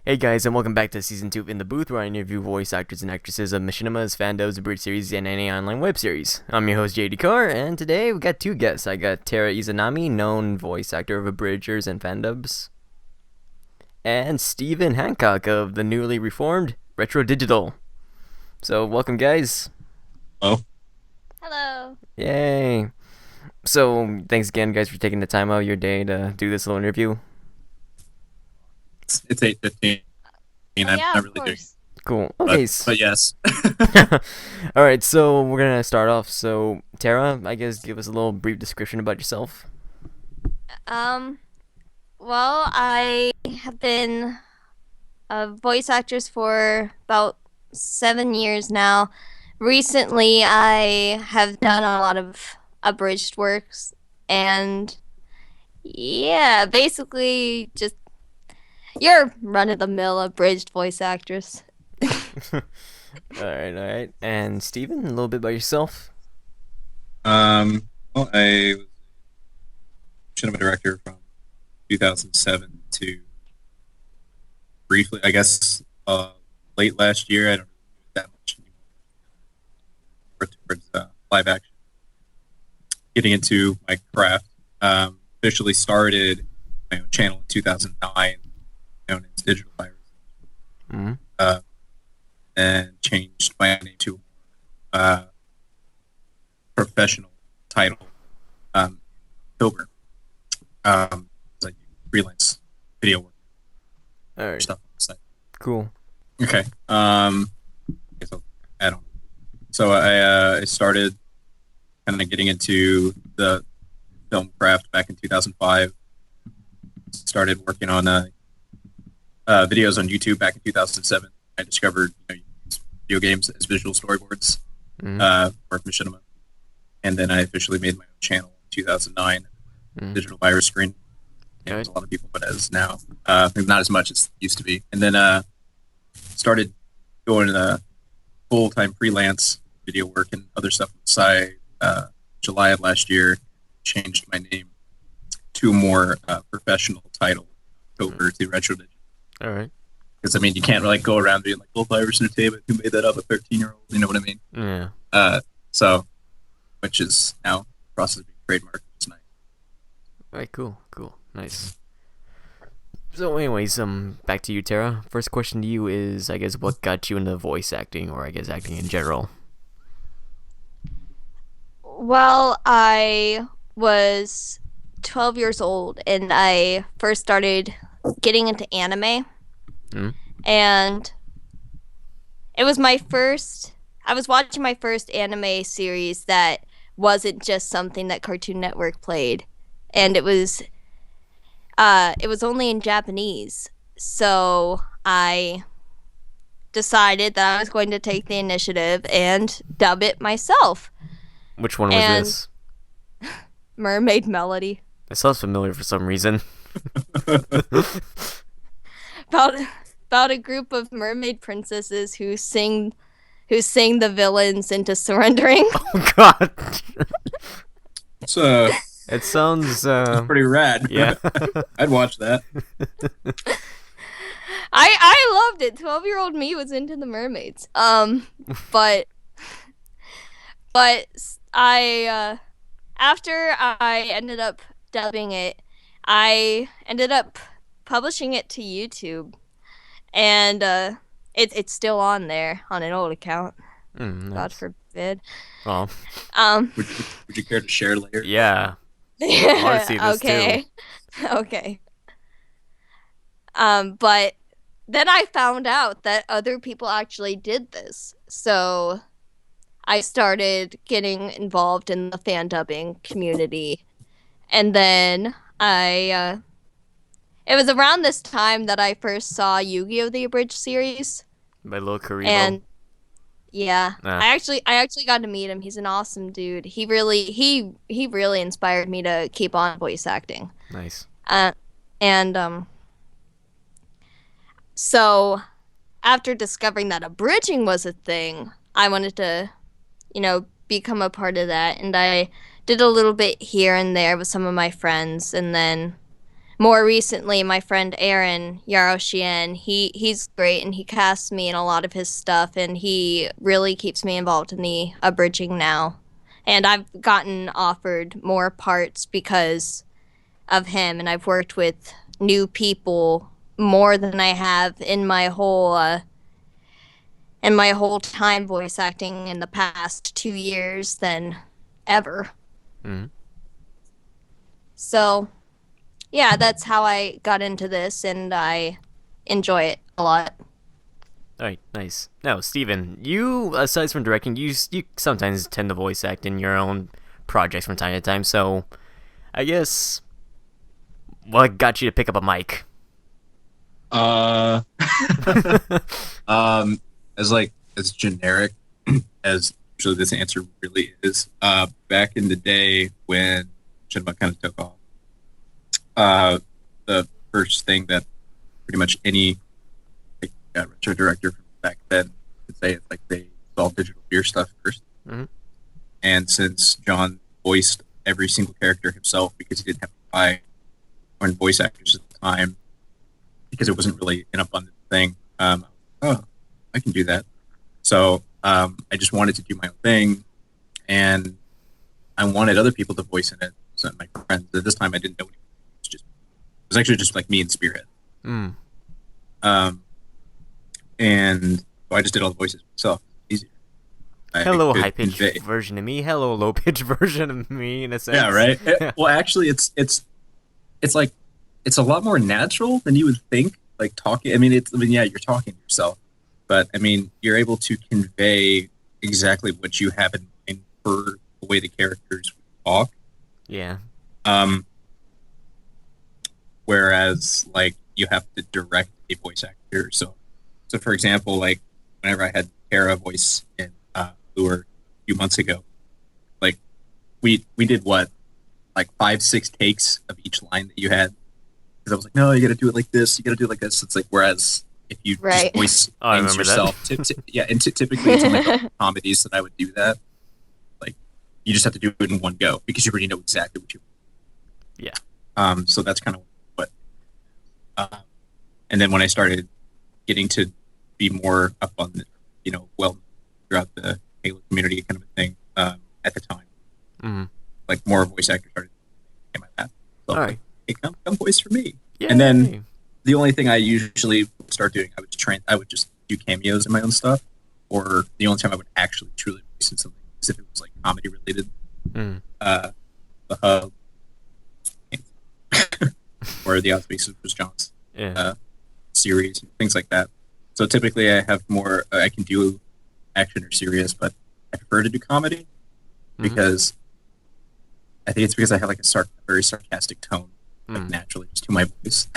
Hey guys, and welcome back to Season 2 of In the Booth, where I interview voice actors and actresses of Machinima's, Fando's, Bridge series, and any online web series. I'm your host, JD Carr, and today we got two guests. I got Tara Izanami, known voice actor of Abridgers and Fandubs, and Stephen Hancock of the newly reformed Retro Digital. So, welcome guys. Oh, Hello. Yay. So, thanks again guys for taking the time out of your day to do this little interview. it's 8:15. Oh, I'm yeah, not of really doing course. Cool. Okay. but yes. Alright, so we're gonna start off. So, Tara, I guess give us a little brief description about yourself. Um, well, I have been a voice actress for about 7 years now. Recently, I have done a lot of abridged works, and yeah, basically just your run-of-the-mill abridged voice actress. Alright. And Steven, a little bit about yourself. Well, I was cinema director from 2007 to briefly, I guess, late last year. I don't do that much anymore. More towards live action. Getting into my craft. Officially started my own channel in 2009, known as Digital Virus. Mm-hmm. And changed my name to a more professional title, October. It's like freelance video work Alright, stuff on the site. cool. Okay. I guess I'll add on. So I started kind of getting into the film craft back in 2005. Started working on videos on YouTube back in 2007. I discovered you use video games as visual storyboards for Machinima, and then I officially made my own channel in 2009, Digital Virus Screen. And there's a lot of people, but as now, not as much as it used to be. And then started going to full-time freelance video work and other stuff on the side. July of last year, changed my name to a more professional title, over to Retro Digital. Alright. Because, I mean, you can't like go around being like, "Full Virus Entertainment, who made that up, a 13-year-old?" You know what I mean? Yeah. So, which is now in the process of being trademarked. It's nice. Alright, cool. Nice. So anyways, back to you, Tara. First question to you is, I guess, what got you into voice acting, or I guess acting in general? Well, I was 12 years old and I first started getting into anime. Mm. And it was I was watching my first anime series that wasn't just something that Cartoon Network played. And it was only in Japanese. So I decided that I was going to take the initiative and dub it myself. Which one was And this? Mermaid Melody. That sounds familiar for some reason. about about a group of mermaid princesses who sing the villains into surrendering. Oh god. It's It sounds pretty rad. yeah. I'd watch that. I loved it. 12-year-old me was into the mermaids. But I after I ended up dubbing it, I ended up publishing it to YouTube, and it's still on there on an old account. God Nice. forbid. Well, Um, Would you care to share later? yeah. I want to see this okay, okay. But then I found out that other people actually did this, so I started getting involved in the fan dubbing community, and then it was around this time that I first saw Yu-Gi-Oh! The Abridged series, too. By Lil Karibo. and yeah, Ah, I actually got to meet him. He's an awesome dude. He really inspired me to keep on voice acting. nice. And so after discovering that abridging was a thing, I wanted to, become a part of that, and I did a little bit here and there with some of my friends, and then more recently, my friend Aaron Yaroshian, he's great and he casts me in a lot of his stuff and he really keeps me involved in the abridging now. And I've gotten offered more parts because of him, and I've worked with new people more than I have in my whole time voice acting in the past 2 years than ever. Mm-hmm. So, yeah, that's how I got into this, and I enjoy it a lot. All right, nice. Now, Steven, you, aside from directing, you sometimes tend to voice act in your own projects from time to time, so I guess what got you to pick up a mic? As generic as usually this answer really is. Back in the day when cinema kind of took off, the first thing that pretty much any retro director from back then could say is like they saw digital beer stuff first. Mm-hmm. And since John voiced every single character himself because he didn't have to buy foreign voice actors at the time, because it wasn't really an abundant thing, I can do that. So I just wanted to do my own thing, and I wanted other people to voice in it. So my friends at this time, I didn't know anyone. It was actually just like me and Spearhead. Mm. And so I just did all the voices myself. Easier. Hello, high-pitched version of me. Hello, low-pitched version of me. In a sense. Yeah, right. Well, actually, it's like it's a lot more natural than you would think. Like talking. Yeah, you're talking to yourself, but I mean, you're able to convey exactly what you have in mind for the way the characters talk. Yeah. Whereas, like, you have to direct a voice actor. So for example, like, whenever I had Tara voice in Lure a few months ago, like, we did what, like 5-6 takes of each line that you had. Because I was like, no, you got to do it like this. You got to do it like this. It's like, whereas if you just voice things yourself, typically it's only comedies that I would do that. Like, you just have to do it in one go because you already know exactly what you want. Yeah. So that's kind of what. And then when I started getting to be more abundant, well throughout the Halo community, kind of a thing at the time, like more voice actors started in my path. So, all right. Hey, come voice for me. Yay. And then the only thing I usually start doing, I would just do cameos in my own stuff, or the only time I would actually truly voice in something is if it was like comedy related. The Hub, or the Odds Basis was John's series, and things like that. So typically I have more, I can do action or serious, but I prefer to do comedy because I think it's because I have like a very sarcastic tone. Like naturally just to my voice.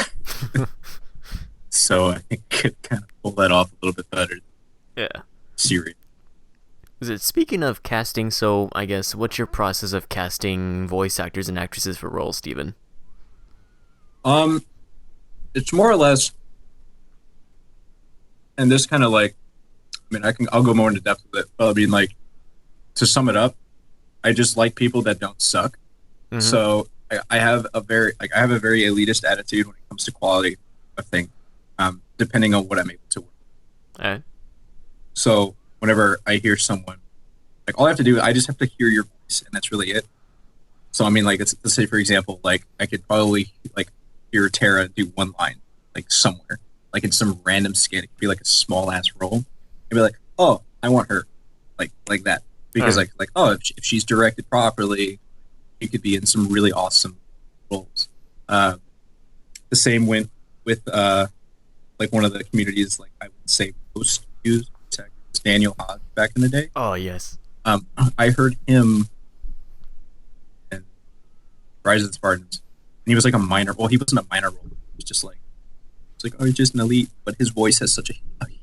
So I think I could kind of pull that off a little bit better. Yeah. Serious. Speaking of casting, so I guess what's your process of casting voice actors and actresses for roles, Steven? It's more or less, and this kind of like, I'll go more into depth with it, but I mean, like, to sum it up, I just like people that don't suck. So I have a very elitist attitude when it comes to quality of things, depending on what I'm able to work. All right. So whenever I hear someone, like, all I have to do, I just have to hear your voice, and that's really it. So I mean, like, let's say for example, like, I could probably like hear Tara do one line, like somewhere, like in some random skit. It could be like a small ass role, and be like, oh, I want her, like that, because like if she's directed properly, you could be in some really awesome roles. The same went with like one of the communities, like I would say most used, Daniel Hodge back in the day. Oh yes. I heard him in Rise of the Spartans, and he was like a minor. Well, he wasn't a minor role. He was just like, oh, he's just an elite, but his voice has such a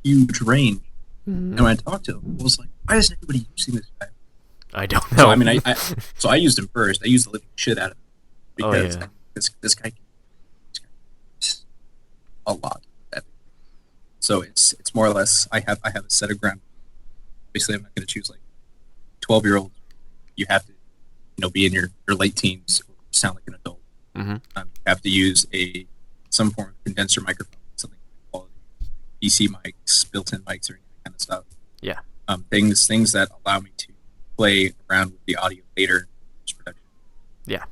huge range. And when I talked to him, I was like, why isn't anybody using this guy? I don't know. So I mean, I used him first. I used the living shit out of him because this guy a lot. So it's more or less, I have a set of ground. Obviously, I'm not going to choose like 12-year-old. You have to, be in your late teens or sound like an adult. Mm-hmm. You have to use some form of condenser microphone, something quality, PC mics, built-in mics, or any kind of stuff. Yeah. Things that allow me to play around with the audio later in post-production. Yeah.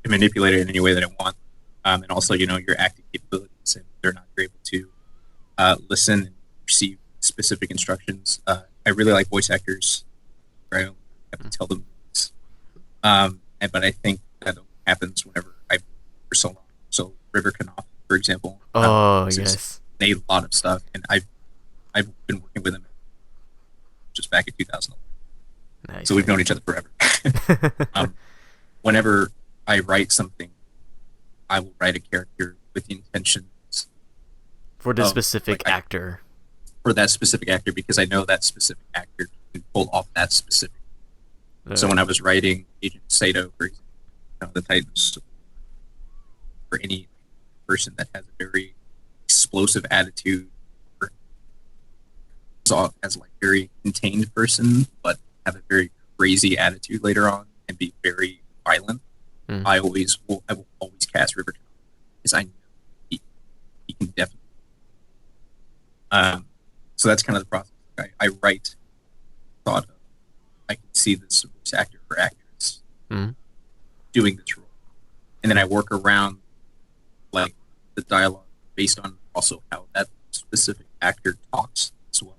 And manipulate it in any way that I want. And also, your acting capabilities, and whether or not you're able to listen and receive specific instructions. I really like voice actors, right? I have to tell them things. But I think that happens whenever I for so long. So River Knopf, for example. Oh, yes. Made a lot of stuff, and I've been working with him just back in 2011. Nice. So we've known each other forever. Whenever I write something, I will write a character with the intentions for the specific actor. For that specific actor, because I know that specific actor can pull off that specific. So when I was writing Agent Sato, for example, the Titans, for any person that has a very explosive attitude, or as like very contained person, but have a very crazy attitude later on and be very violent, I will always cast River because I know he can definitely. So that's kind of the process. I write thought of, I can see this voice actor or actress doing this role, and then I work around like the dialogue based on also how that specific actor talks as well.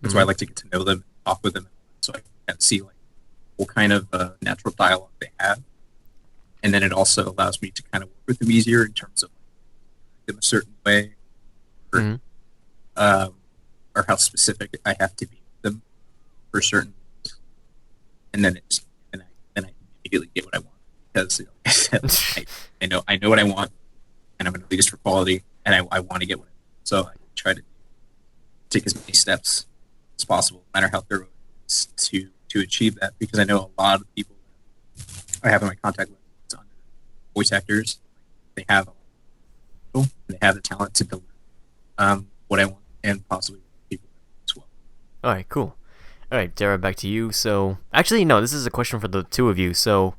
That's why I like to get to know them, talk with them, so I can kind of see like what kind of natural dialogue they have, and then it also allows me to kind of work with them easier in terms of like, them a certain way, or how specific I have to be with them for certain, and then I immediately get what I want because like I said, I know what I want, and I'm going to lead this for quality, and I want to get what I want. So I try to take as many steps as possible, no matter how thorough it is, to achieve that, because I know a lot of people I have in my contact list under voice actors, they have the talent to deliver what I want, and possibly people as well. All right, cool. All right, Dara, back to you. So, actually, no, this is a question for the two of you. So,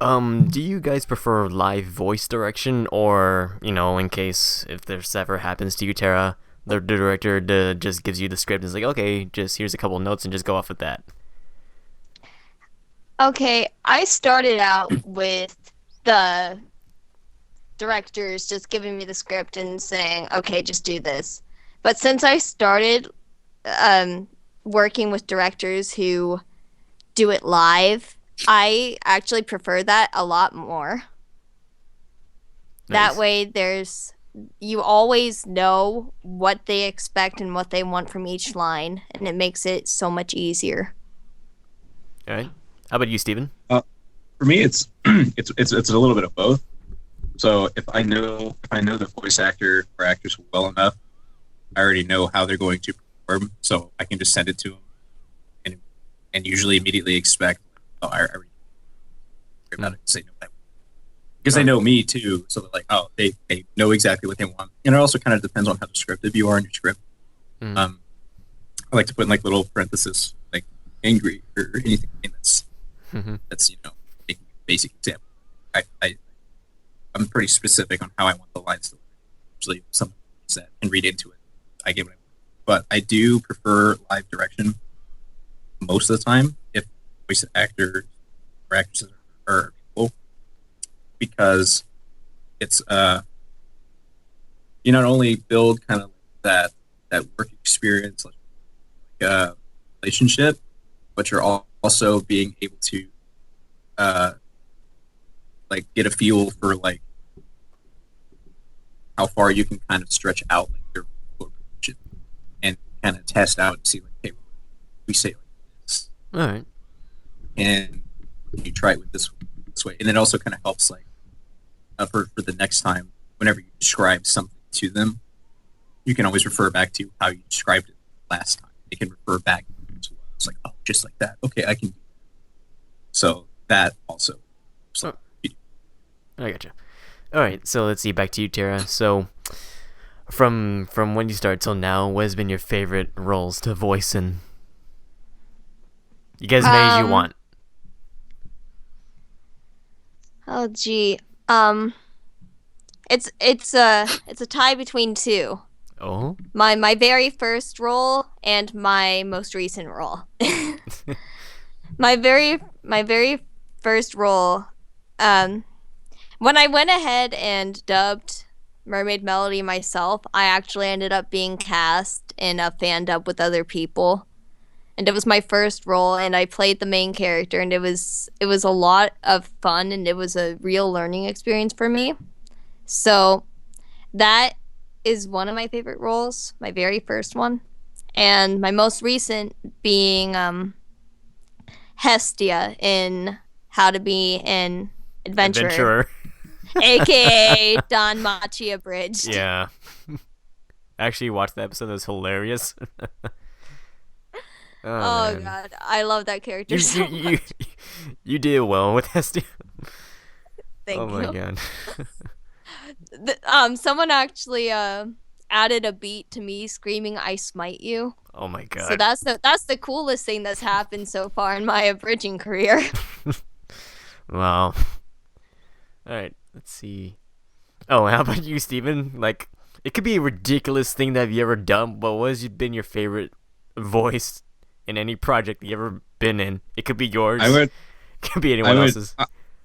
do you guys prefer live voice direction, or, in case if this ever happens to you, Tara, the director just gives you the script and is like, okay, just here's a couple notes and just go off with that? Okay, I started out with the directors just giving me the script and saying, okay, just do this. But since I started working with directors who do it live, I actually prefer that a lot more. Nice. That way you always know what they expect and what they want from each line, and it makes it so much easier. All right. How about you, Steven? For me, it's it's a little bit of both. So if I know the voice actor or actress well enough, I already know how they're going to perform, so I can just send it to them, and usually immediately expect, oh, I already know about it, say no, because they know me too, so they're like, oh, they know exactly what they want, and it also kind of depends on how descriptive you are in your script. I like to put in like little parenthesis, like angry or anything that's making a basic example. I'm pretty specific on how I want the lines to look. Usually, something that and read into it, I get what I want. But I do prefer live direction most of the time if voice actors or actresses are available, because it's you not only build kind of that work experience, like relationship, but you're also being able to like get a feel for like how far you can kind of stretch out like your production and kind of test out and see like, hey, we say like this, All right, and you try it with this way, and it also kind of helps like for the next time whenever you describe something to them, you can always refer back to how you described it last time. They can refer back as well. It's like, oh, just like that. Okay, I can do that. So that also. I gotcha. All right, so let's see. Back to you, Tara. So, from when you started till now, what has been your favorite roles to voice in? You guys made as you want. Oh, gee. Um, it's a tie between two. Oh. My very first role and my most recent role. My very first role, um, when I went ahead and dubbed Mermaid Melody myself, I actually ended up being cast in a fan dub with other people. And it was my first role, and I played the main character, and it was a lot of fun, and it was a real learning experience for me. So that is one of my favorite roles, my very first one, and my most recent being Hestia in How to Be an Adventurer, Adventurer. aka Don Machi Abridged. Yeah. I actually watched the episode. It was hilarious. Oh Man. god, I love that character You, so you, you, much. you did well with Hestia. Thank Oh my you. god. Someone actually added a beat to me screaming "I smite you." Oh my So god. that's the coolest thing that's happened so far in my abridging career. Wow. Alright, let's see. Oh, how about you, Steven? Like, it could be a ridiculous thing that you ever done, but what has been your favorite voice in any project you ever been in? It could be yours. I would. It could be I anyone would. else's.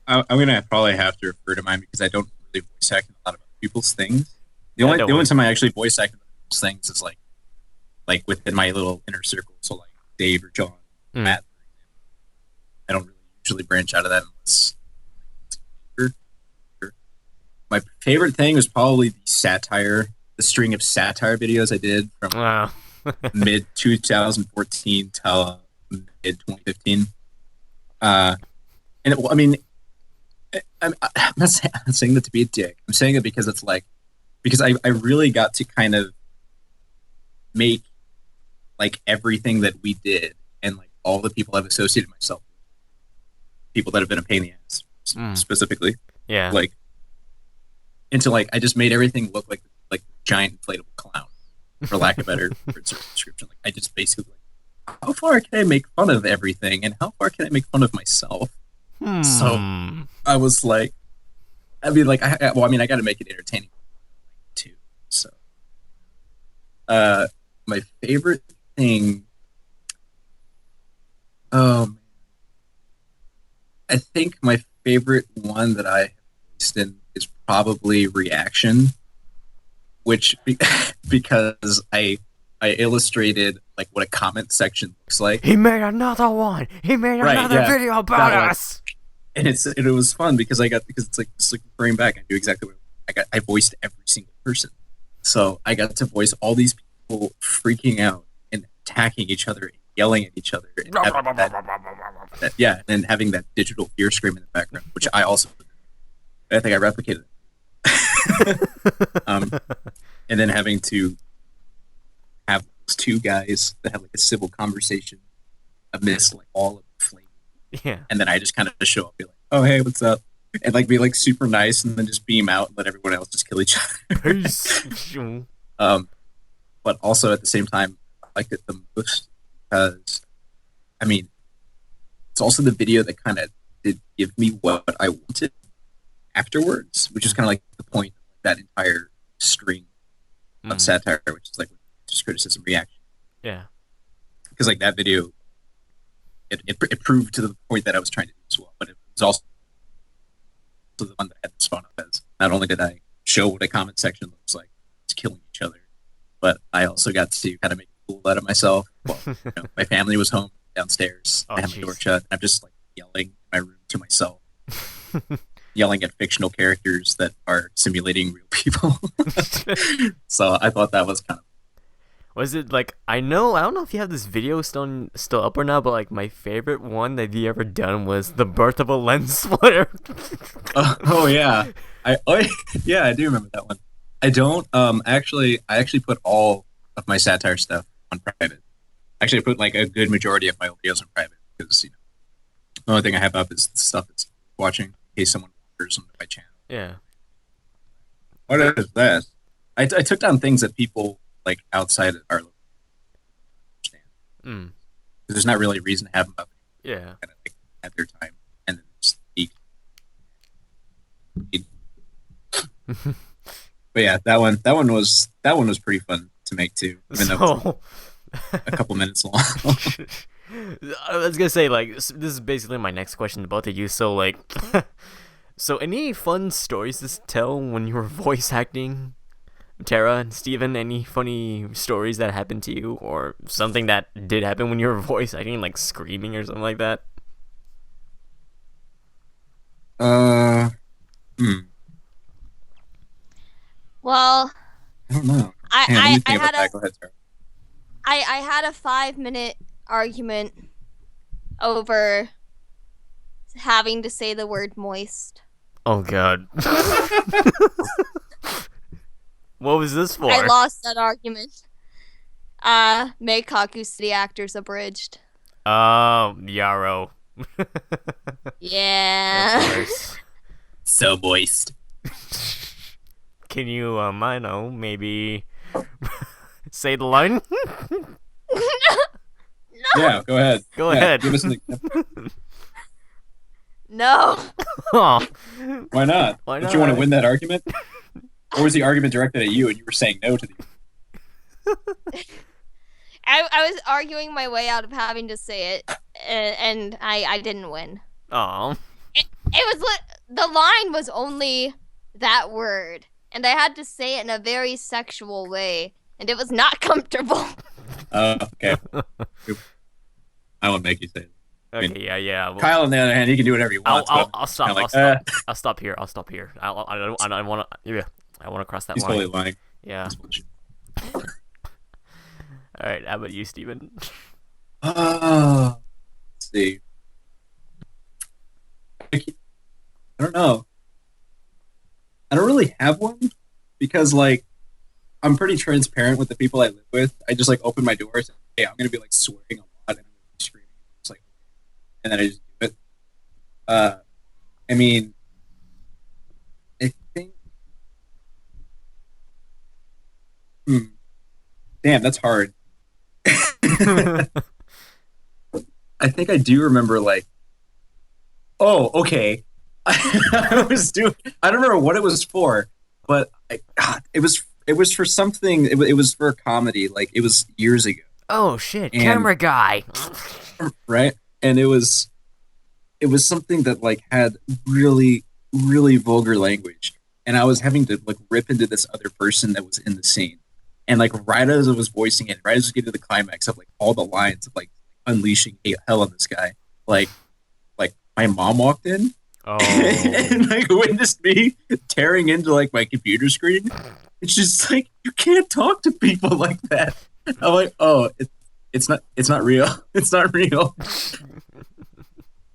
I'm gonna probably have to refer to mine because I don't really voice act in a lot of other people's things. The Yeah, only don't the only worry. time I actually voice act in other people's things is like within my little inner circle. So like Dave or John, Mm. Matt. I don't really usually branch out of that unless. My favorite thing was probably the string of satire videos I did from Wow. mid 2014 to mid 2015. And I mean, I'm not saying that to be a dick. I'm saying it because it's like, because I really got to kind of make like everything that we did and like all the people I've associated myself with, people that have been a pain in the ass specifically, Yeah. like into like, I just made everything look like a giant inflatable clown, for lack of a better word description. Like I just basically like, how far can I make fun of everything and how far can I make fun of myself? So I was like, I mean, like, I got to make it entertaining too. So, my favorite thing, I think my favorite one that I have voiced in is probably reaction, which because I illustrated like what a comment section looks like. He made another one. He made Right, another yeah, video about that one. us. And it was fun because it's like just like referring back. I knew exactly what I voiced every single person, so I got to voice all these people freaking out and attacking each other, and yelling at each other, and having and then having that digital fear scream in the background, which I also, I think I replicated it. And then having to have those two guys that have like a civil conversation amidst like all of the flame. Yeah. And then I just kind of show up, be like, "Oh, hey, what's up?" And like be like super nice, and then just beam out and let everyone else just kill each other. Peace. But also at the same time, I liked it the most because, I mean, it's also the video that kind of did give me what I wanted afterwards, which is kind of like the point of that entire string of satire, which is like just criticism, reaction. Yeah. Because like that video, it proved to the point that I was trying to do as well, but it was also the one that I had to spawn up as. Not only did I show what a comment section looks like, it's killing each other, but I also got to kind of make a fool out of myself. Well, my family was home downstairs. I had my door shut, and I'm just like yelling in my room to myself, yelling at fictional characters that are simulating real people. So I thought that was kind of. Was it like, I don't know if you have this video still up or not, but like my favorite one that you ever done was the birth of a lens splitter. Oh yeah, yeah, I do remember that one. I don't I actually put all of my satire stuff on private. Actually, I put like a good majority of my old videos on private because the only thing I have up is the stuff that's watching in case someone wanders onto my channel. Yeah. What is that? I took down things that people like outside our local understand. There's not really a reason to have them up. Yeah. Kind of like at their time and then just eat But yeah, that one was pretty fun to make too. I mean, that was So, a couple minutes long. I was gonna say, like, this is basically my next question to both of you. So, like, so any fun stories to tell when you were voice acting? Tara and Steven, any funny stories that happened to you, or something that did happen when you were voice acting, like screaming or something like that? uh, hmm, Well, I don't know. I Man, let I, me I think about had that. a Go ahead, Sarah. I had a 5-minute argument over having to say the word moist. Oh god. What was this I for? lost that argument. Make Kaku City Actors abridged. Oh, Yarrow. Of Yeah. course. So moist. Can you, I know, maybe say the line? Yeah, go ahead. Go Yeah, ahead. give us an example. No. Oh, Why not? Why Don't you want to not? win that argument? Or was the argument directed at you and you were saying no to the? I was arguing my way out of having to say it, and I didn't win. oh. It was the line was only that word, and I had to say it in a very sexual way, and it was not comfortable. Okay. I won't make you say it. Okay, yeah. Well, Kyle, on the other hand, he can do whatever he wants. I'll stop. kinda I'll stop here. I'll stop here. I don't want to. Yeah, I want to cross that he's line. totally lying. Yeah. He's bullshit. All right. How about you, Steven? Let's see. I don't know. I don't really have one because, like, I'm pretty transparent with the people I live with. I just like open my doors and hey, I'm gonna be like swearing a lot and I'm gonna be screaming. It's like, and then I just do it. I mean, I think. Damn, that's hard. I think I do remember like. Oh, okay. I was doing. I don't remember what it was for, but it was for something. It was for a comedy. Like it was years ago, Oh shit! And- Camera guy. right? And it was something that like had really really vulgar language, and I was having to like rip into this other person that was in the scene, and like right as I was voicing it, right as I was getting to the climax of like all the lines of like unleashing hell on this guy, like my mom walked in Oh. and like witnessed me tearing into like my computer screen. It's just like you can't talk to people like that. I'm like, oh, it's not real. It's not real.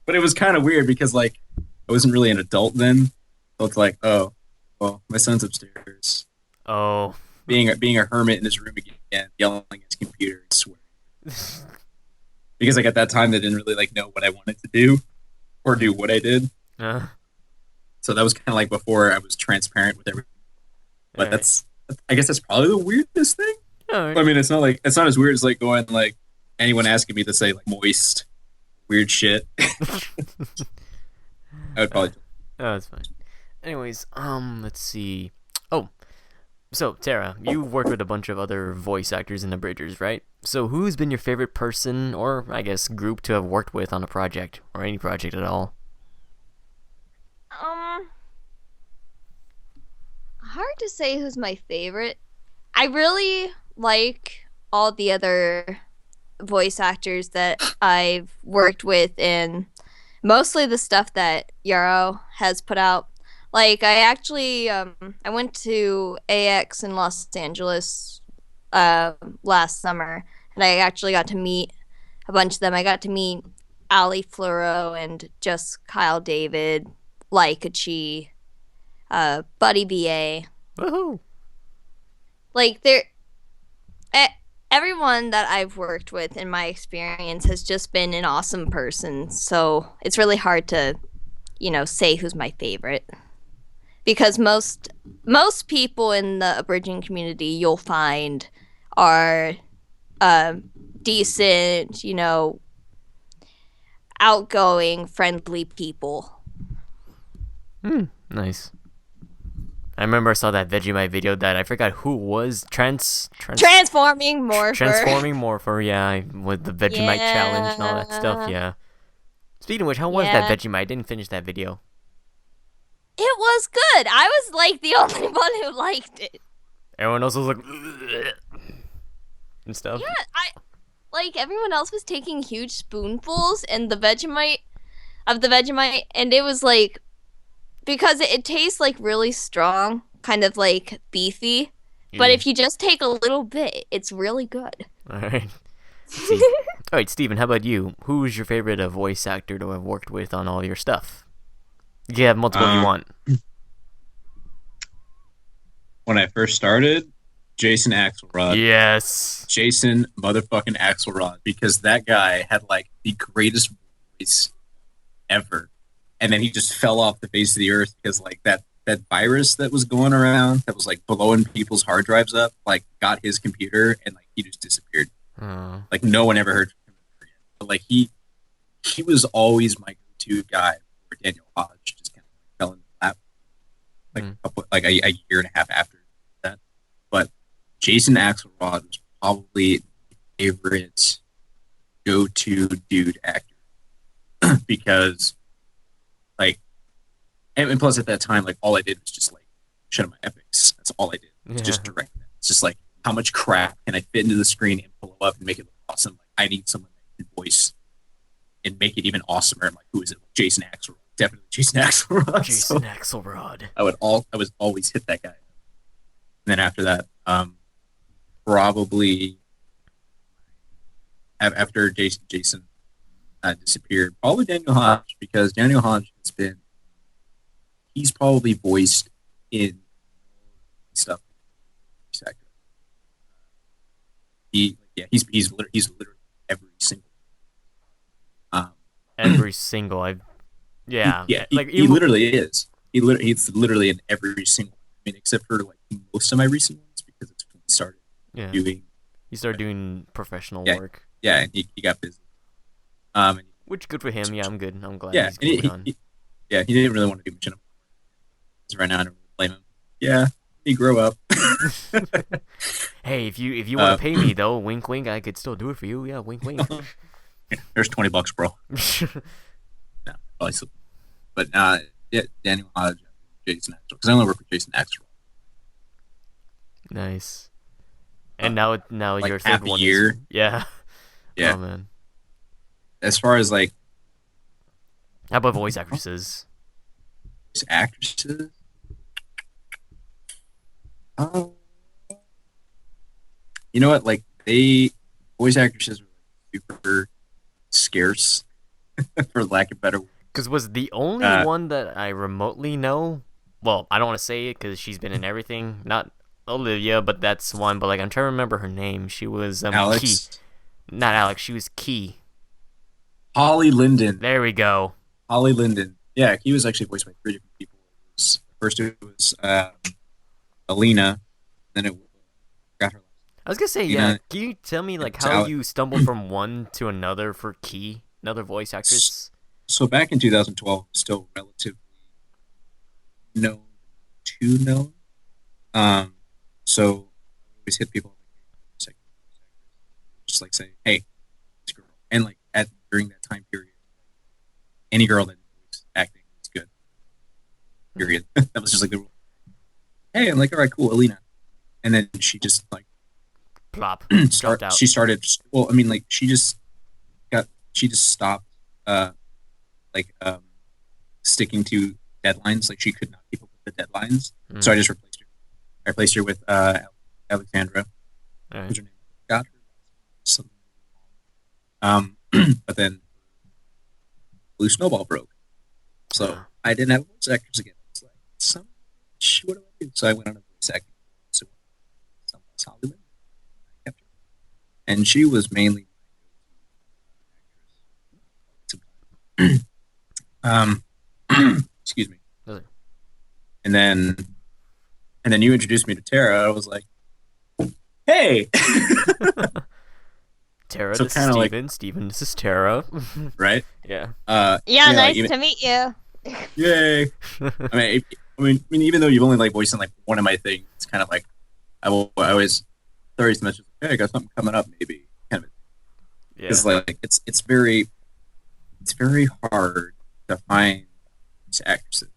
But it was kind of weird because like I wasn't really an adult then, so it's like, oh, well, my son's upstairs, Oh. being a hermit in his room again, yelling at his computer and swearing. Because like at that time they didn't really like know what I wanted to do or do what I did. So that was kind of like before I was transparent with everything. But I guess that's probably the weirdest thing. Alright. I mean, it's not as weird as like going like anyone asking me to say like moist, weird shit. I would probably. Oh, that's fine. Anyways, let's see. Oh, so Tara, you've worked with a bunch of other voice actors and abridgers, right? So who's been your favorite person, or I guess group, to have worked with on a project, or any project at all? Hard to say who's my favorite. I really like all the other voice actors that I've worked with, and mostly the stuff that Yarrow has put out. Like I actually, I went to AX in Los Angeles last summer, and I actually got to meet a bunch of them. I got to meet Ali Fluro and just Kyle David, Laika Chi, Buddy BA. Woohoo! Like everyone that I've worked with in my experience has just been an awesome person. So it's really hard to, say who's my favorite. Because most people in the abridging community you'll find are decent, outgoing, friendly people. Nice. I remember I saw that Vegemite video that I forgot who was Transforming Morpher. Transforming Morpher, yeah, with the Vegemite challenge and all that stuff, yeah. Speaking of which, how was that Vegemite? I didn't finish that video. It was good. I was like the only one who liked it. Everyone else was like "Ugh," and stuff. Yeah, everyone else was taking huge spoonfuls and the Vegemite, and it was like, because it tastes like really strong, kind of like beefy. But if you just take a little bit, it's really good. All right. All right, Steven, how about you? Who's your favorite voice actor to have worked with on all your stuff? You can have multiple if you want. When I first started, Jason Axelrod. Yes. Jason motherfucking Axelrod, because that guy had like the greatest voice ever. And then he just fell off the face of the earth because like that virus that was going around that was like blowing people's hard drives up, like got his computer and like he just disappeared. Like no one ever heard from him again. But like he was always my go-to guy for Daniel Hodge just kind of fell in the lap like a year and a half after that. But Jason Axelrod was probably my favorite go-to dude actor because like, and plus at that time, like all I did was just like shut up my epics. That's all I did. It's just direct that. It's just like, how much crap can I fit into the screen and pull up and make it look awesome? Like I need someone that can voice and make it even awesomer. I'm like, who is it? Jason Axelrod. Definitely Jason Axelrod. Jason Axelrod. I was always hit that guy. And then after that, probably after Jason disappeared, probably Daniel Hodge, because Daniel Hodge he's probably voiced in stuff. He's literally every single every single he literally is. He's literally in every single one. I mean, except for like most of my recent ones, because it's when he started doing. He started doing professional work. Yeah, and he got busy. Which good for him. Yeah, I'm good. I'm glad yeah, he's moving on. He didn't really want to do Machinima. So right now, I don't really blame him. Yeah, he grew up. Hey, if you want to pay me though, wink wink, I could still do it for you. Yeah, wink wink. There's $20, bro. No, obviously. But Daniel Hodge, Jason Axelrod, because I only work with Jason Axelrod. Nice. And now like your half third a one year. Yeah. Yeah. Oh man. As far as like, how about voice actresses? Actresses. You know what? Like voice actresses were super scarce, for lack of better words. Because was the only one that I remotely know. Well, I don't want to say it because she's been in everything. Not Olivia, but that's one. But like, I'm trying to remember her name. She was Alex. Key. Not Alex. She was Key. Holly Linden. There we go. Holly Linden. Yeah, he was actually voiced by 3 different people. First it was Alina, then it got her. I was gonna say, Alina, Can you tell me like how you stumbled from one to another for Key, another voice actress? So back in 2012, still relatively known. So I always hit people like, just like say, hey, this girl, and like during that time period, any girl that was acting was good. Period. That was just like the rule. Hey, I'm like, all right, cool, Alina, and then she just like plop dropped out. She started. Well, I mean, like she just stopped. Sticking to deadlines. Like she could not keep up with the deadlines. So I just replaced her. I replaced her with Alexandra. All right. What's her name? Got her. But then Blue Snowball broke. So I didn't have a voice actors again. I was like, what do I do? So I went on a voice acting. So someone's Hollywood. I kept her. And she was mainly excuse me. And then you introduced me to Tara. I was like, hey. Tara, So this is kinda like- Steven. Steven, this is Tara. Right? Yeah. Yeah, nice even- to meet you. Yay. I mean, even though you've only like voiced in like one of my things, it's kind of like I always throw some messages. Hey, I got something coming up, maybe. Kind of. Because like it's very hard to find these actresses.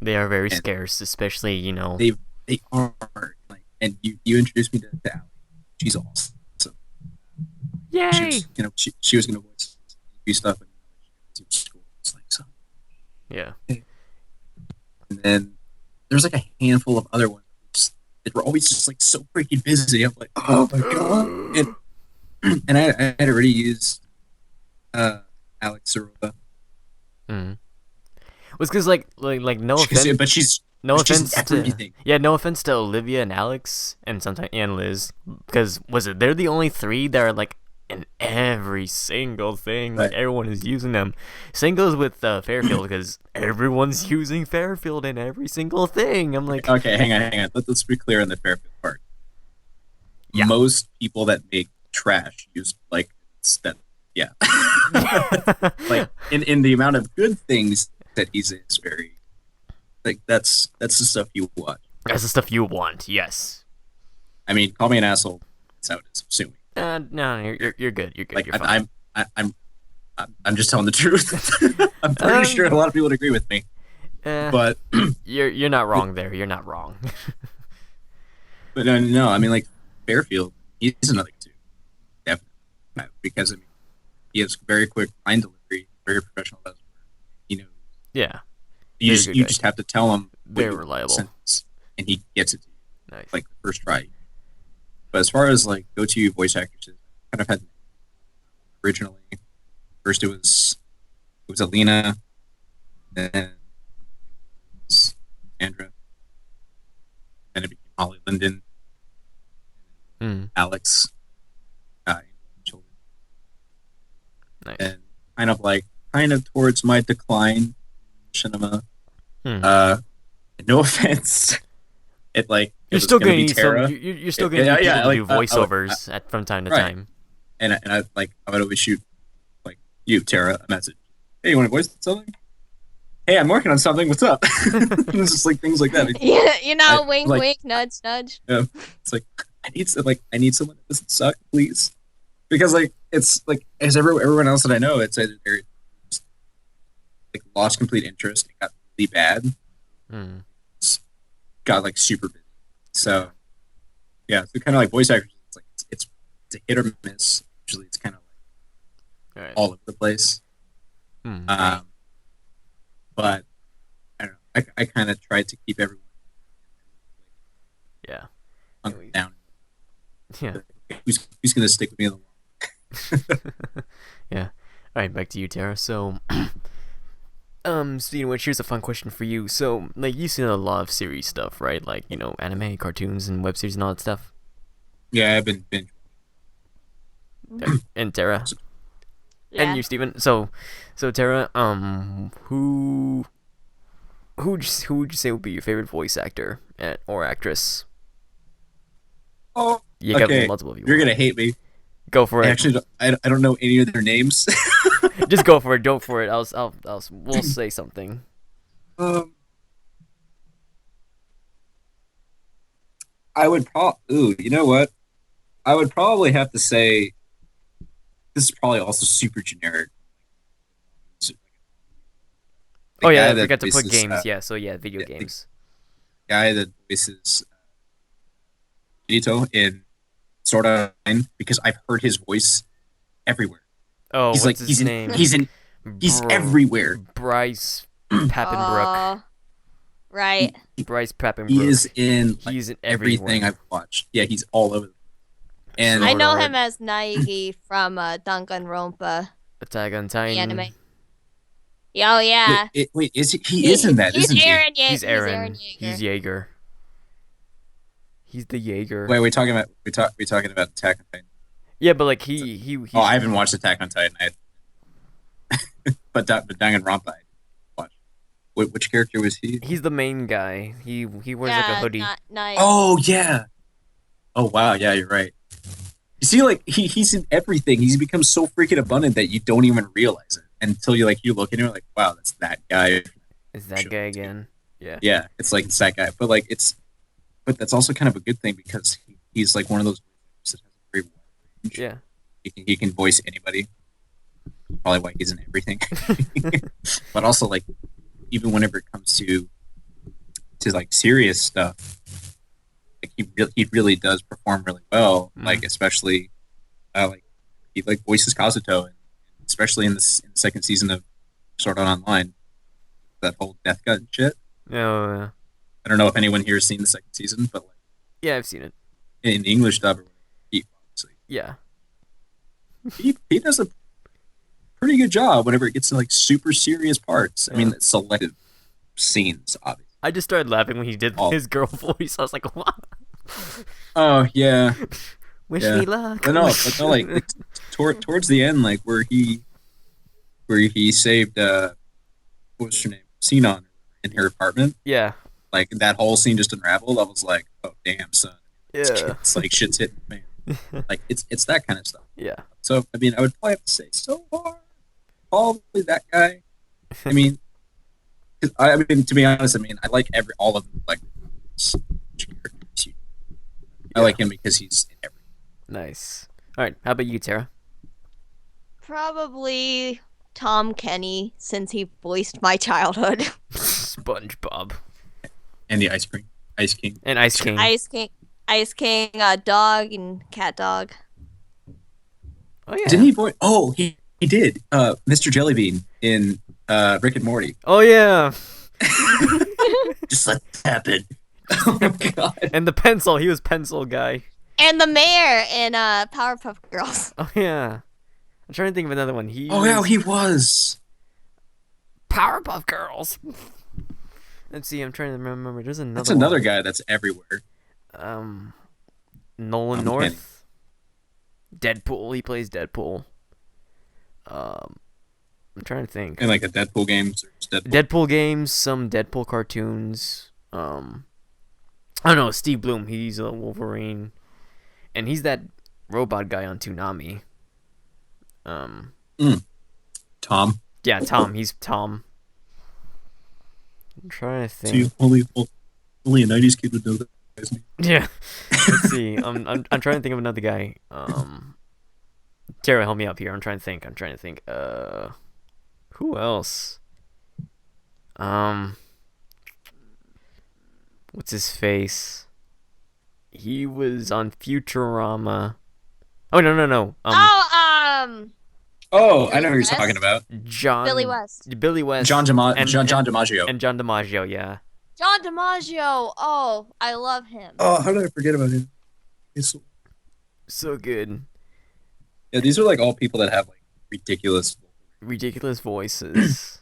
They are very scarce, especially, you know. They are like, and you introduced me to Alex. She's awesome. Yay! She was gonna voice do stuff in school. It's like so. Yeah. And then there's like a handful of other ones that were always just like so freaking busy. I'm like, oh my god! And I had already used Alex of Mm. Was because like no offense, but she's no offense she's to everything. no offense to Olivia and Alex and sometimes and Liz, because they're the only three that are like in every single thing. Like everyone is using them. Same goes with Fairfield, because everyone's using Fairfield in every single thing. I'm like, okay, hang on. Let's be clear on the Fairfield part. Yeah. Most people that make trash use like that. Yeah. Like in the amount of good things that he's in is very like that's the stuff you watch. That's the stuff you want. Yes. I mean, call me an asshole. That's how it is. Assuming. No, you're good. You're good. Like you're fine. I'm just telling the truth. I'm pretty sure a lot of people would agree with me. But you're not wrong there. You're not wrong. But no. I mean, like Fairfield, he's another two, definitely, because I mean, he has very quick line delivery, very professional. You know. Yeah. You just have to tell him. Very reliable. And he gets it to you. Nice. Like the first try. But as far as like go-to voice actresses, I kind of had originally. First it was Alina, then it was Sandra, then it became Holly Linden, Alex, children. Nice. And kind of towards my decline, cinema. No offense. You're still gonna need Tara. some. You're still gonna need people to do voiceovers from time to time. And I would always shoot like you, Tara, a message. Hey, you want to voice something? Hey, I'm working on something. What's up? It's just like things like that. Yeah, wink, wink, nudge, nudge. Yeah, it's like I need someone that doesn't suck, please, because like it's like as everyone else that I know, it's either they're just, like lost complete interest, it got really bad. Got like super busy. So yeah, so kind of like voice actors, it's like it's a hit or miss. Usually it's kind of like all over the place. But I don't know. I kind of tried to keep everyone down. Yeah. Who's gonna stick with me in the long? Yeah. All right, back to you, Tara. So speaking of which, here's a fun question for you. So, like, you've seen a lot of series stuff, right? Like, you know, anime, cartoons, and web series and all that stuff. Yeah, I've been binge. And Tara, Yeah. and you, Steven. So Tara, who would you say would be your favorite voice actor or actress? Oh, you okay. got multiple people. You're gonna hate me. Go for it. Actually, I don't know any of their names. Just go for it. Go for it. We'll say something. I would you know what? I would probably have to say this is probably also super generic. Oh yeah, I forgot to put games. Video games. The guy that voices Kirito in Sword Art Online, because I've heard his voice everywhere. Oh, he's what's his name? He's everywhere. Bryce Papenbrook. Right. Bryce Papenbrook. He is in everything everything I've watched. Yeah, he's all over. And I know him as Naegi from Danganronpa. Attack on Titan. The anime. Oh yeah. Wait, is he is in that? He's isn't Aaron. he? Yeah, He's Aaron. Yeager. He's Jaeger. He's the Jaeger. Wait, we're talking about Attack on Titan. Yeah, but like he. Oh, I haven't watched Attack on Titan. But Danganronpa I watched. Which character was he? He's the main guy. He wears like a hoodie. Oh yeah. Oh wow, yeah, you're right. You see, like he's in everything. He's become so freaking abundant that you don't even realize it until you look at him like, wow, that's that guy. Is that guy again? Yeah, it's like it's that guy. But like but that's also kind of a good thing because he's like one of those that has a very wide range. Yeah. He can voice anybody. Probably why he's in everything. But also like even whenever it comes to like serious stuff, like he really does perform really well. Like especially like he like voices Kazuto, and especially in the second season of Sword Art Online, that whole death gun shit. Oh, yeah. I don't know if anyone here has seen the second season, but like Yeah, I've seen it. in the English dub, obviously, Yeah. he does a pretty good job whenever it gets to like super serious parts. I mean, selective scenes, obviously. I just started laughing when he did his girl voice. I was like, what? Oh yeah. Wish me luck. But no, like towards the end, like where he saved what was her name, Sinon, in her apartment. Yeah. Like that whole scene just unraveled. I was like, oh damn, son. Yeah. It's like shit's hitting the fan. Like it's that kind of stuff. Yeah. So I mean, I would probably have to say so far, probably that guy. I mean, to be honest, I mean, I like all of them. Like, I like him because he's in everything. Nice. All right. How about you, Tara? Probably Tom Kenny, since he voiced my childhood. SpongeBob. And the Ice King. And Ice King. Ice King, dog and cat dog. Oh yeah. Didn't he voice? Oh, he did. Mr. Jellybean in Rick and Morty. Oh yeah. Just let it happen. Oh my god. And the pencil. He was pencil guy. And the mayor in Powerpuff Girls. Oh yeah. I'm trying to think of another one. Oh yeah, he was. Powerpuff Girls. Let's see. I'm trying to remember. There's another. That's another guy that's everywhere. Nolan North. Deadpool. He plays Deadpool. I'm trying to think. In like the Deadpool games. Deadpool games. Some Deadpool cartoons. I don't know. Steve Bloom. He's a Wolverine, and he's that robot guy on Toonami. Tom. Yeah, Tom. He's Tom. I'm trying to think. See, only a '90s kid would know that guy's name. Yeah. Let's see. I'm trying to think of another guy. Tara, help me up here. I'm trying to think. Who else? What's his face? He was on Futurama. Oh no. Oh, I know who you're talking about. Billy West. Billy West. John DiMaggio. And John DiMaggio, yeah. John DiMaggio. Oh, I love him. Oh, how did I forget about him? He's so good. Yeah, these are like all people that have like ridiculous voices.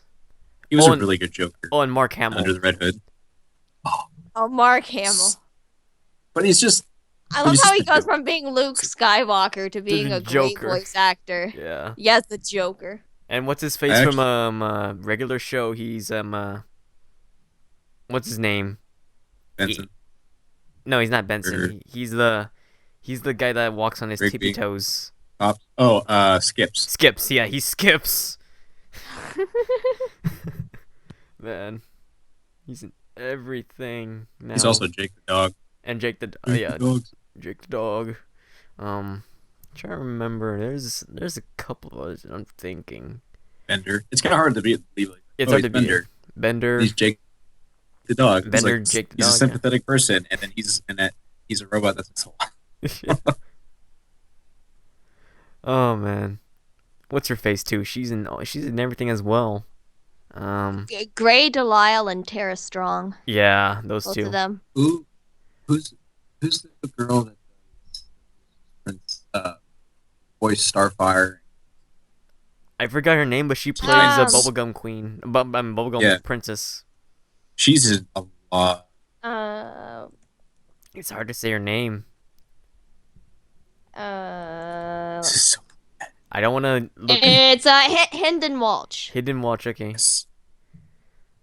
He was a really good Joker. Oh, and Mark Hamill. Under the Red Hood. Oh, Mark Hamill. But he's just... I love how he goes from being Luke Skywalker to being a great voice actor. Yeah. Yes, the Joker. And what's his face from regular show? He's what's his name? Benson. No, he's not Benson. He's the guy that walks on his tippy toes. Skips. Skips, yeah, he skips. Man, he's in everything now. He's also Jake the dog. And Jake the Jake the dog. Trying to remember. There's a couple of others I'm thinking. Bender. It's kind of hard to believe. It's hard to Bender. Bender. He's Jake the dog. Bender, like, Jake the dog. He's a sympathetic person, and then he's a robot that's his whole. Oh man, what's her face too? She's in everything as well. Gray Delisle and Tara Strong. Yeah, those both two. Of them. Who's the girl that voiced Starfire? I forgot her name, but she plays a bubblegum queen, bubblegum princess. She's in a lot. It's hard to say her name. This is so bad. I don't want to look. It's Hidden Walsh. Hidden Walsh, okay. Yes.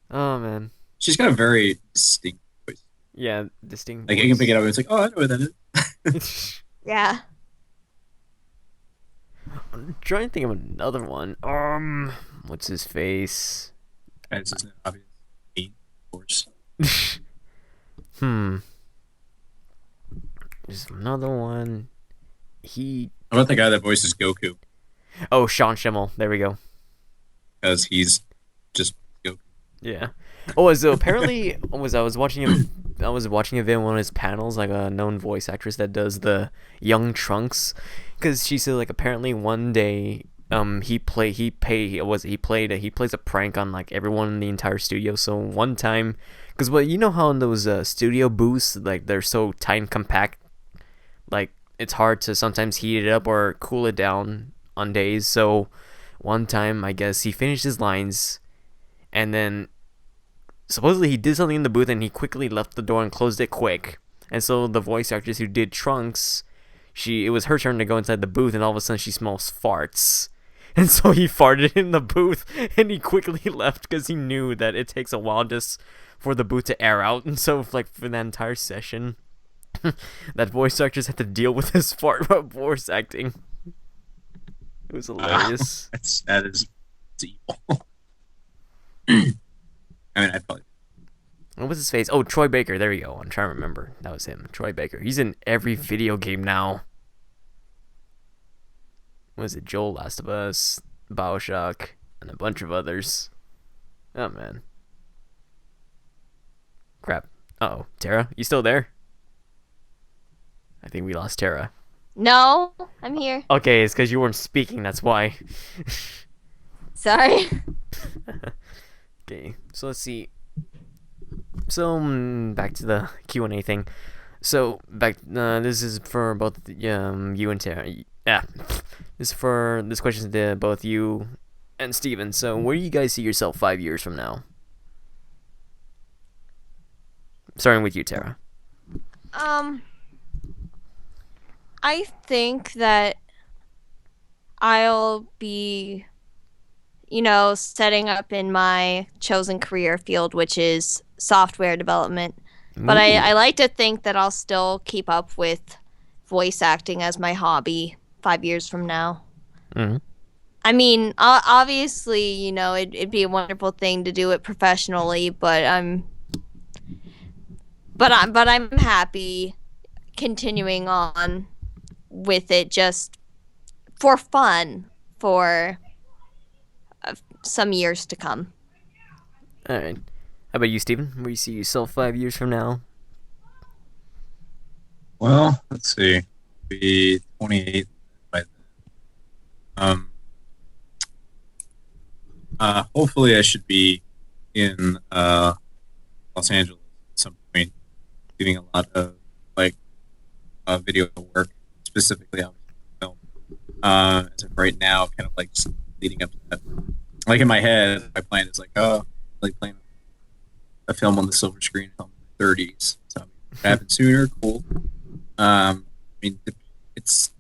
Oh man. She's got a very distinct voice. Yeah, distinct. Like you can pick it up and it's like, oh, I know what that is. Yeah. I'm trying to think of another one. What's his face? It's just obvious. Of course. Hmm. There's another one. How about the guy that voices Goku? Oh, Sean Schimmel. There we go. Because he's just Goku. Yeah. Oh, so apparently I was watching a video on one of his panels, like a known voice actress that does the young Trunks, because she said like apparently one day he plays a prank on like everyone in the entire studio. So one time, because you know how in those studio booths, like they're so tight and compact, like it's hard to sometimes heat it up or cool it down on days. So one time I guess he finished his lines, and then supposedly he did something in the booth and he quickly left the door and closed it quick. And so the voice actress who did Trunks, it was her turn to go inside the booth, and all of a sudden she smells farts. And so he farted in the booth and he quickly left because he knew that it takes a while just for the booth to air out. And so like for that entire session, that voice actress had to deal with his fart while voice acting. It was hilarious. That is evil. I mean, I'd probably. What was his face? Oh, Troy Baker. There you go. I'm trying to remember. That was him. Troy Baker. He's in every video game now. What is it? Joel, Last of Us, BioShock, and a bunch of others. Oh, man. Crap. Uh-oh. Tara, you still there? I think we lost Tara. No, I'm here. Okay, it's because you weren't speaking. That's why. Sorry. Okay, so let's see. So back to the Q&A thing. So this is for both you and Tara. Yeah, this question is to both you and Steven. So where do you guys see yourself 5 years from now? Starting with you, Tara. I think that I'll be, setting up in my chosen career field, which is software development. But I like to think that I'll still keep up with voice acting as my hobby 5 years from now. Mm-hmm. I mean, obviously, it'd be a wonderful thing to do it professionally, but I'm happy continuing on with it just for fun for some years to come. All right. How about you, Steven? Where do you see yourself 5 years from now? Well, let's see. Be 28 by then. Hopefully I should be in Los Angeles at some point, doing a lot of video work, specifically on film. As of right now, kind of like just leading up to that. Like in my head, my plan is like playing a film on the silver screen in the 30s. So if it happens sooner, cool. I mean, it's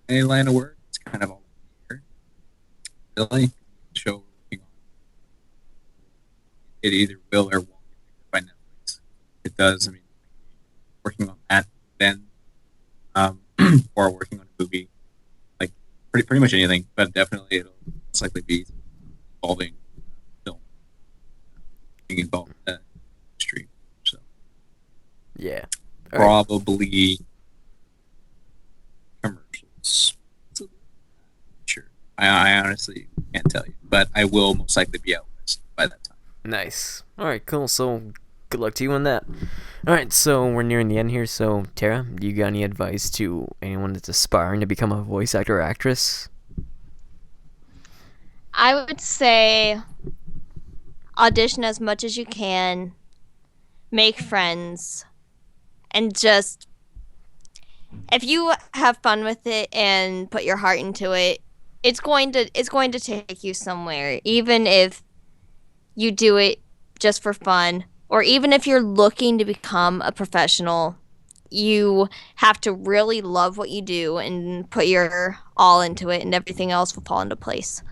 any line of work. It's kind of all here. Really, the show we're working on, it either will or won't get picked up by Netflix. It does. I mean, working on that then, or working on a movie, like pretty much anything. But definitely, it'll most likely be involving film, being involved in that industry. So Yeah. probably commercials. Sure, I honestly can't tell you, but I will most likely be out west by that time. Nice. All right, cool. So good luck to you on that. All right, so we're nearing the end here. So Tara, do you got any advice to anyone that's aspiring to become a voice actor or actress? I would say audition as much as you can, make friends, and just if you have fun with it and put your heart into it, it's going to take you somewhere. Even if you do it just for fun, or even if you're looking to become a professional, you have to really love what you do and put your all into it, and everything else will fall into place.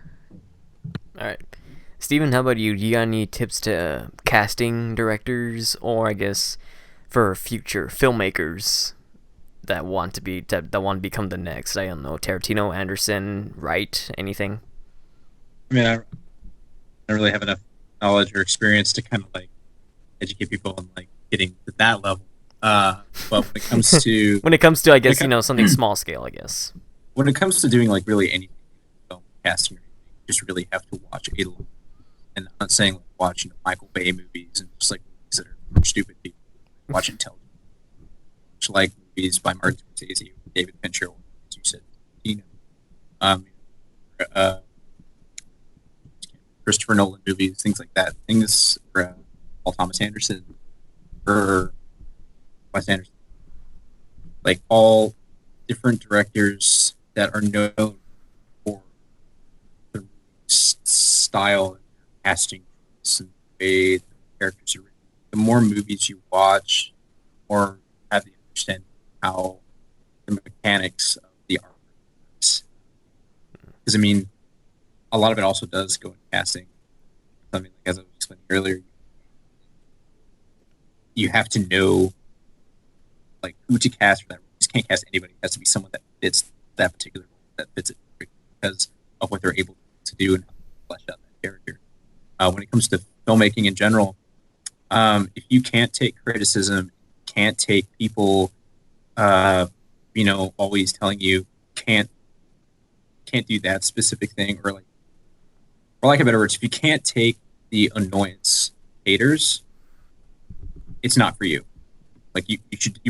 All right. Steven, how about you? Do you got any tips to casting directors, or I guess for future filmmakers that want to become the next? I don't know, Tarantino, Anderson, Wright, anything? I mean, I don't really have enough knowledge or experience to kind of like educate people on like getting to that level. But when it comes to I guess, something small scale, I guess. When it comes to doing like really anything, film casting or anything, you just really have to watch a lot. And I'm not saying like watch Michael Bay movies and just like movies that are for stupid people. Watch intelligent. Watch like movies by Martin Scorsese, David Fincher, as you said, Christopher Nolan movies, things like that. Things for Paul Thomas Anderson or Wes Anderson, like all different directors that are known for their style and casting and the way the characters are written. The more movies you watch, the more you have the understanding of how the mechanics of the art works. Because I mean, a lot of it also does go in casting. Something like as I was explaining earlier, you have to know like who to cast for that role. You just can't cast anybody. It has to be someone that fits that particular role, that fits it because of what they're able to do and how to flesh out that character. When it comes to filmmaking in general, if you can't take criticism, can't take people, always telling you can't do that specific thing, or like, for lack of better words, if you can't take the annoyance haters, it's not for you. Like you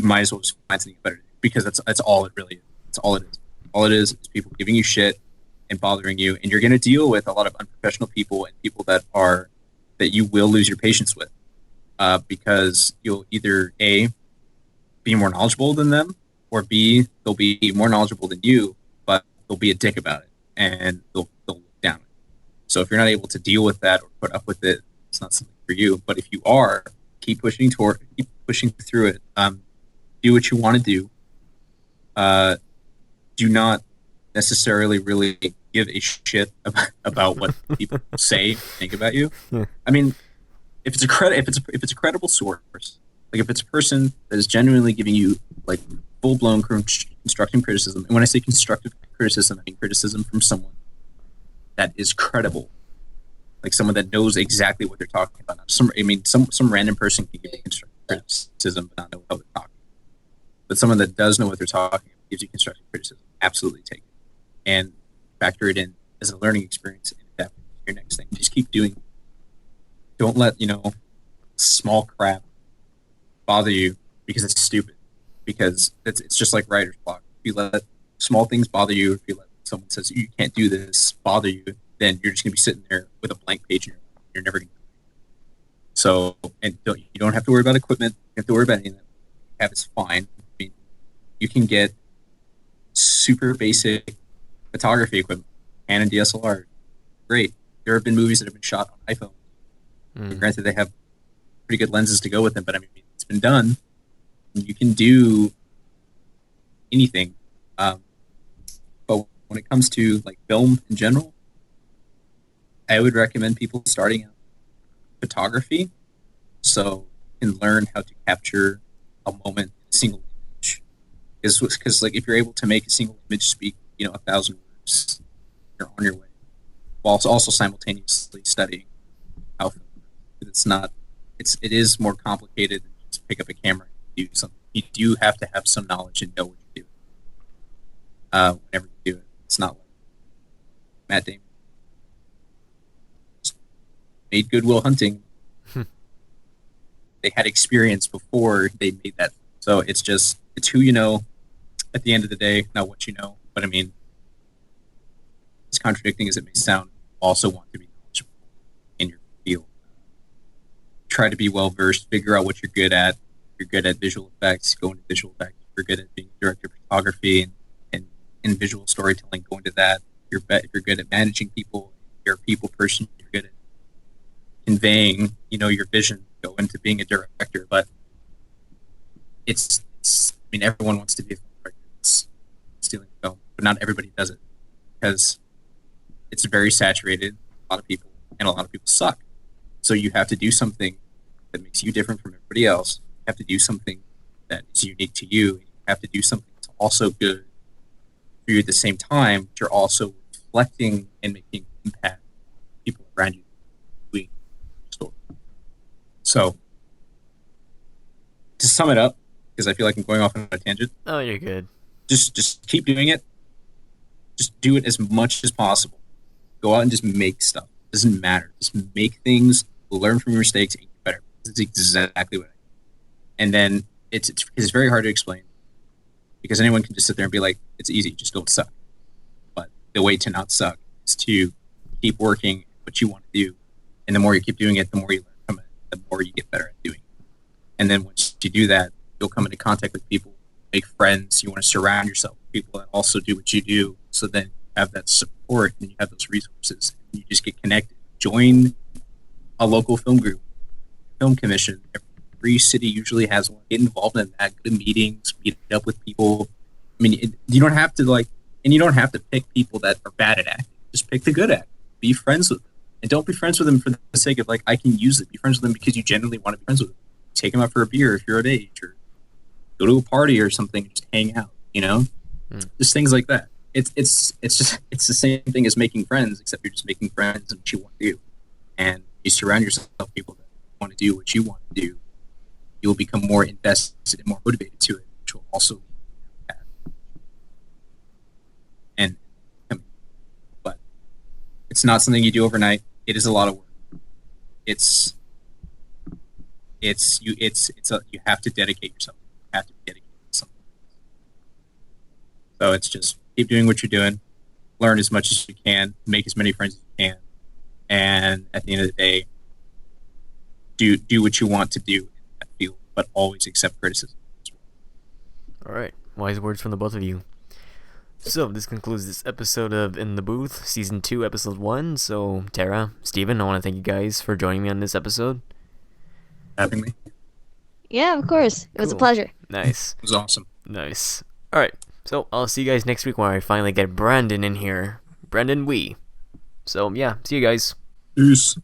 might as well just find something better to do, because that's all it really is. That's all it is. All it is people giving you shit and bothering you, and you're going to deal with a lot of unprofessional people and people that you will lose your patience with, because you'll either A, be more knowledgeable than them, or B, they'll be more knowledgeable than you, but they'll be a dick about it and they'll look down it. So if you're not able to deal with that or put up with it, it's not something for you. But if you are, keep pushing through it. Do what you want to do. Do not necessarily really give a shit about what people say, think about you. Yeah. I mean, if it's a credible source, like if it's a person that is genuinely giving you like full-blown constructive criticism, and when I say constructive criticism, I mean criticism from someone that is credible, like someone that knows exactly what they're talking about. Some random person can give you constructive criticism but not know what they're talking about. But someone that does know what they're talking about gives you constructive criticism, absolutely take it and factor it in as a learning experience and adapt to your next thing. Just keep doing it. Don't let small crap bother you because it's stupid. Because it's just like writer's block. If you let small things bother you, if you let someone says you can't do this bother you, then you're just gonna be sitting there with a blank page and you're never gonna do it. So, and you don't have to worry about equipment. You don't have to worry about anything. Have is fine. I mean, you can get super basic photography equipment, Canon DSLR. Great. There have been movies that have been shot on iPhone. Granted, they have pretty good lenses to go with them, but I mean, it's been done. You can do anything. But when it comes to like film in general, I would recommend people starting out photography, so you can learn how to capture a moment in a single image. Because like if you're able to make a single image speak 1,000 words, you're on your way. While also simultaneously studying how film works. It is more complicated than just pick up a camera and do something. You do have to have some knowledge and know what you're doing whenever you do it. It's not like Matt Damon made Good Will Hunting. They had experience before they made that. So it's who you know at the end of the day, not what you know. But I mean, as contradicting as it may sound, also want to be knowledgeable in your field. Try to be well versed, figure out what you're good at. If you're good at visual effects, go into visual effects. If you're good at being a director of photography and in visual storytelling, go into that. If you're good at managing people, if you're a people person, you're good at conveying, your vision, go into being a director. But everyone wants to be a film director. It's stealing film, but not everybody does it because it's very saturated. A lot of people suck. So you have to do something that makes you different from everybody else. You have to do something that is unique to you. You have to do something that's also good for you at the same time, but you're also reflecting and making impact on people around you. So to sum it up, because I feel like I'm going off on a tangent, Oh, you're good. just keep doing it. Just do it as much as possible. Go out and just make stuff. It doesn't matter. Just make things, learn from your mistakes, and get better. That's exactly what I do. And then it's very hard to explain because anyone can just sit there and be like, it's easy, just don't suck. But the way to not suck is to keep working what you want to do. And the more you keep doing it, the more you learn from it, the more you get better at doing it. And then once you do that, you'll come into contact with people, make friends. You want to surround yourself with people that also do what you do. So then you have that support and you have those resources. And you just get connected. Join a local film group, film commission. Every city usually has one. Get involved in that. Go to meetings, meet up with people. I mean, you don't have to and you don't have to pick people that are bad at acting. Just pick the good actors. Be friends with them. And don't be friends with them for the sake of I can use it. Be friends with them because you genuinely want to be friends with them. Take them out for a beer if you're of age, or go to a party or something, just hang out, just things like that. It's the same thing as making friends, except you're just making friends and what you want to do. And you surround yourself with people that want to do what you want to do, you'll become more invested and more motivated to it, which will also but it's not something you do overnight. It is a lot of work. You have to dedicate yourself. You have to dedicate to something. So it's just keep doing what you're doing, learn as much as you can, make as many friends as you can, and at the end of the day, do what you want to do in that field, but always accept criticism. All right, wise words from the both of you. So this concludes this episode of In the Booth, Season 2, Episode 1. So Tara, Steven, I want to thank you guys for joining me on this episode. Having me. Yeah, of course. It was a pleasure. Nice. It was awesome. Nice. All right, so I'll see you guys next week when I finally get Brandon in here. Brandon Wee. So yeah, see you guys. Peace.